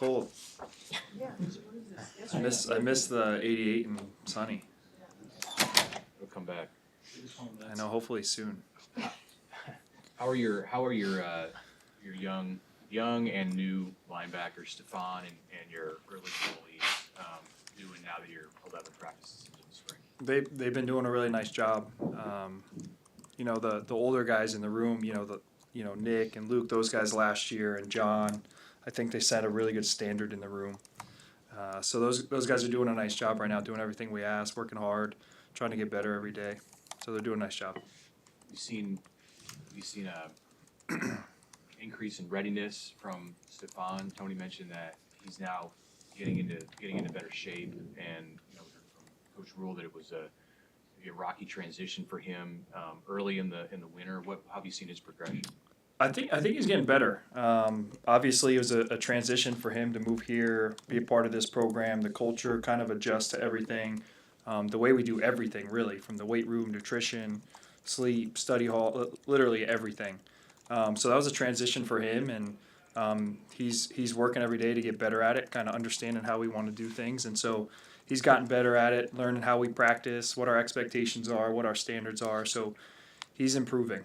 cold. I miss the 88 and sunny. It'll come back. I know, hopefully soon. How are your young and new linebackers, Stefan and your early goalies, doing now that you're 11 practices into the spring? They've been doing a really nice job. The older guys in the room, Nick and Luke, those guys last year, and John, I think they set a really good standard in the room. So those guys are doing a nice job right now, doing everything we ask, working hard, trying to get better every day. So they're doing a nice job. You've seen a increase in readiness from Stefan. Tony mentioned that he's now getting into better shape, and from Coach Rule that it was maybe a rocky transition for him early in the winter. How have you seen his progression? I think he's getting better. Obviously, it was a transition for him to move here, be a part of this program. The culture kind of adjusts to everything. The way we do everything, really, from the weight room, nutrition, sleep, study hall, literally everything. So that was a transition for him, and he's working every day to get better at it, kind of understanding how we want to do things. And so he's gotten better at it, learning how we practice, what our expectations are, what our standards are. So he's improving.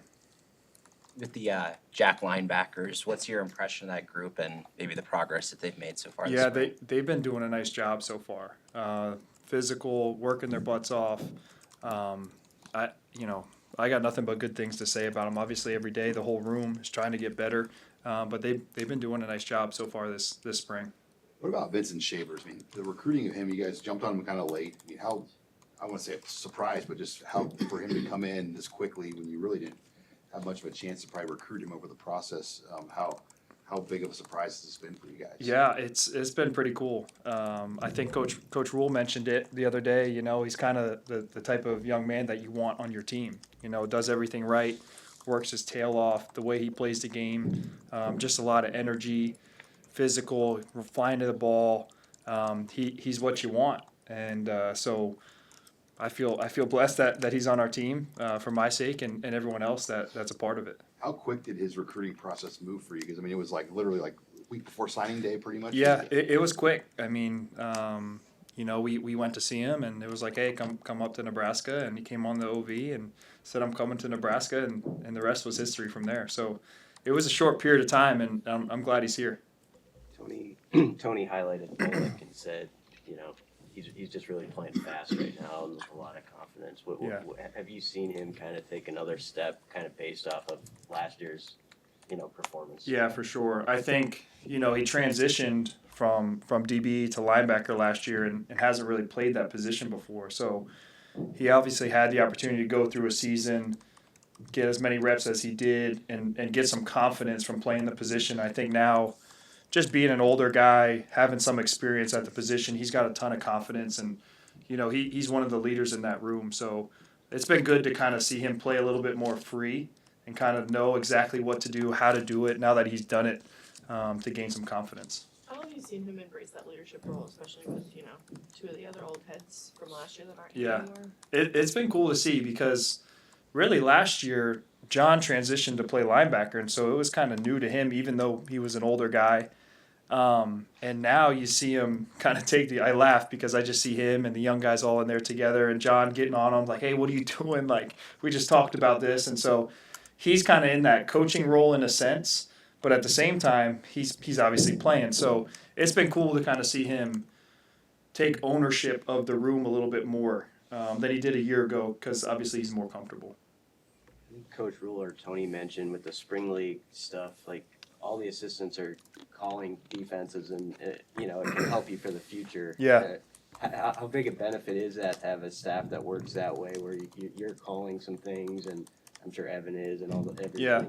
With the Jack linebackers, what's your impression of that group and maybe the progress that they've made so far? Yeah, they've been doing a nice job so far. Physical, working their butts off. I got nothing but good things to say about them. Obviously, every day the whole room is trying to get better, but they've been doing a nice job so far this spring. What about Vincent Shavers? I mean, the recruiting of him, you guys jumped on him kind of late. I mean, how, I want to say surprised, but just how for him to come in this quickly when you really didn't have much of a chance to probably recruit him over the process. How big of a surprise has this been for you guys? Yeah, it's been pretty cool. I think Coach Rule mentioned it the other day. He's kind of the type of young man that you want on your team. Does everything right, works his tail off. The way he plays the game, just a lot of energy, physical, flying to the ball. He's what you want, and so I feel blessed that he's on our team for my sake and everyone else that's a part of it. How quick did his recruiting process move for you? Because, I mean, it was literally a week before signing day pretty much. Yeah, it was quick. I mean, we went to see him, and it was like, hey, come up to Nebraska, and he came on the OV and said, I'm coming to Nebraska, and the rest was history from there. So it was a short period of time, and I'm glad he's here. Tony highlighted Malik and said, he's just really playing fast right now and with a lot of confidence. Have you seen him kind of take another step, kind of based off of last year's, performance? Yeah, for sure. I think he transitioned from DB to linebacker last year and hasn't really played that position before. So he obviously had the opportunity to go through a season, get as many reps as he did, and get some confidence from playing the position. I think now, just being an older guy, having some experience at the position, he's got a ton of confidence, and he's one of the leaders in that room. So it's been good to kind of see him play a little bit more free and kind of know exactly what to do, how to do it, now that he's done it, to gain some confidence. How have you seen him embrace that leadership role, especially with two of the other old heads from last year that aren't here anymore? It's been cool to see because really last year John transitioned to play linebacker, and so it was kind of new to him, even though he was an older guy. And now you see him kind of I laugh because I just see him and the young guys all in there together, and John getting on him like, hey, what are you doing? Like, we just talked about this. And so he's kind of in that coaching role in a sense, but at the same time, he's obviously playing. So it's been cool to kind of see him take ownership of the room a little bit more than he did a year ago, because obviously he's more comfortable. Coach Rule or Tony mentioned with the spring league stuff, like all the assistants are calling defenses, and it can help you for the future. Yeah. How big a benefit is that to have a staff that works that way, where you're calling some things, and I'm sure Evan is, and everything. Yeah,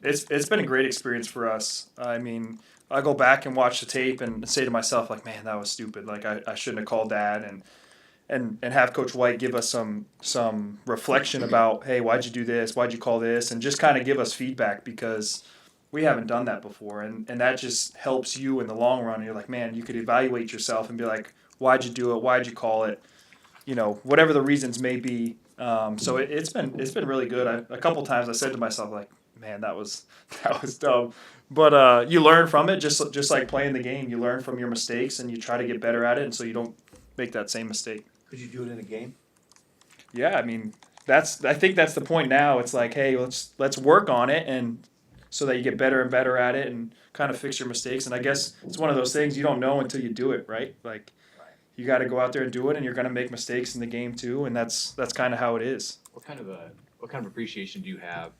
it's been a great experience for us. I mean, I go back and watch the tape and say to myself, like, man, that was stupid. Like, I shouldn't have called that, and have Coach White give us some reflection about, hey, why'd you do this? Why'd you call this? And just kind of give us feedback, because we haven't done that before. And that just helps you in the long run. You're like, man, you could evaluate yourself and be like, why'd you do it? Why'd you call it? Whatever the reasons may be. So it's been really good. A couple times I said to myself, like, man, that was dumb. But you learn from it, just like playing the game. You learn from your mistakes and you try to get better at it, and so you don't make that same mistake. Could you do it in a game? Yeah, I mean, I think that's the point now. It's like, hey, let's work on it, and so that you get better and better at it, and kind of fix your mistakes. And I guess it's one of those things you don't know until you do it, right? Like, you got to go out there and do it, and you're going to make mistakes in the game too, and that's kind of how it is. What kind of appreciation do you have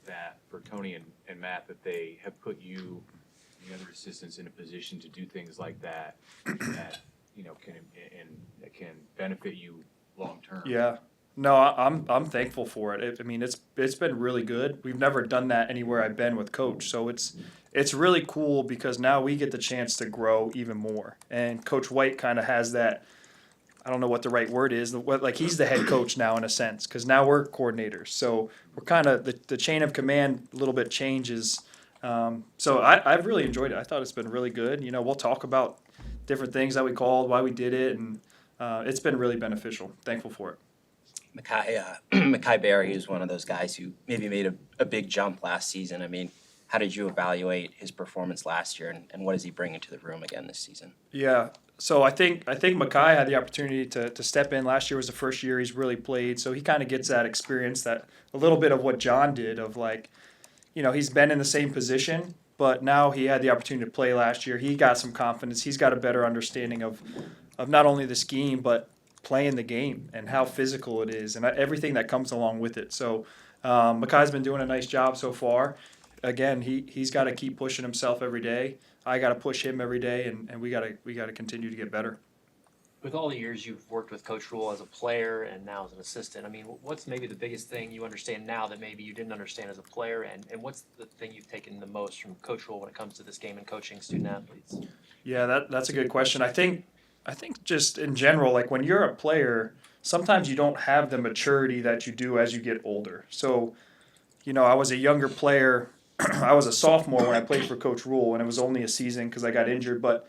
that for Tony and Matt that they have put you and the other assistants in a position to do things like that can benefit you long term? Yeah. No, I'm thankful for it. I mean, it's been really good. We've never done that anywhere I've been with Coach, so it's really cool because now we get the chance to grow even more. And Coach White kind of has that. I don't know what the right word is. Like, he's the head coach now in a sense, because now we're coordinators. So we're kind of the chain of command a little bit changes. So I've really enjoyed it. I thought it's been really good. You know, we'll talk about different things that we called, why we did it, and it's been really beneficial. Thankful for it. Mekhi Berry is one of those guys who maybe made a big jump last season. I mean, how did you evaluate his performance last year, and what does he bring into the room again this season? Yeah. So I think Mekhi had the opportunity to step in. Last year was the first year he's really played, so he kind of gets that experience, that a little bit of what John did of, like, you know, he's been in the same position, but now he had the opportunity to play last year. He got some confidence. He's got a better understanding of not only the scheme, but playing the game and how physical it is and everything that comes along with it. So Mekhi's been doing a nice job so far. Again, he's got to keep pushing himself every day. I got to push him every day, and we got to continue to get better. With all the years you've worked with Coach Rule as a player and now as an assistant, I mean, what's maybe the biggest thing you understand now that maybe you didn't understand as a player, and what's the thing you've taken the most from Coach Rule when it comes to this game and coaching student athletes? Yeah, that's a good question. I think just in general, like, when you're a player, sometimes you don't have the maturity that you do as you get older. So, you know, I was a younger player. I was a sophomore when I played for Coach Rule, and it was only a season because I got injured, but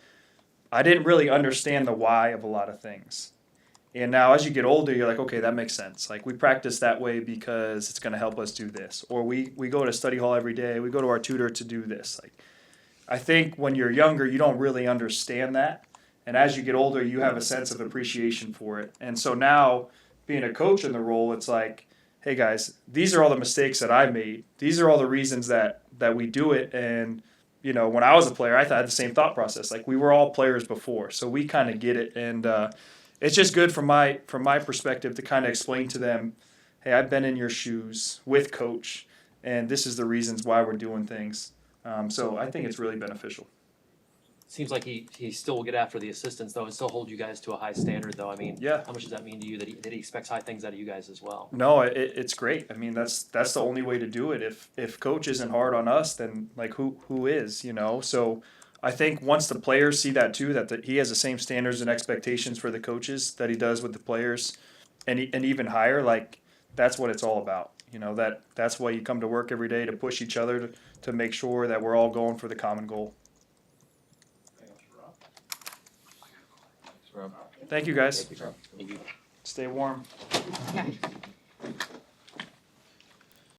I didn't really understand the why of a lot of things. And now as you get older, you're like, okay, that makes sense. Like, we practice that way because it's going to help us do this. Or we go to study hall every day. We go to our tutor to do this. Like, I think when you're younger, you don't really understand that. And as you get older, you have a sense of appreciation for it. And so now, being a coach in the role, it's like, hey guys, these are all the mistakes that I made. These are all the reasons that we do it. And, you know, when I was a player, I had the same thought process. Like, we were all players before, so we kind of get it. And it's just good from my perspective to kind of explain to them, hey, I've been in your shoes with Coach, and this is the reasons why we're doing things. So I think it's really beneficial. Seems like he still will get after the assistants, though, and still hold you guys to a high standard, though. I mean, Yeah. How much does that mean to you that he expects high things out of you guys as well? No, it's great. I mean, that's the only way to do it. If Coach isn't hard on us, then, like, who is, you know? So I think once the players see that too, that he has the same standards and expectations for the coaches that he does with the players, and even higher, like, that's what it's all about. You know, that's why you come to work every day, to push each other to make sure that we're all going for the common goal. Thanks, Rob. Thank you, guys. Thank you. Stay warm. Okay.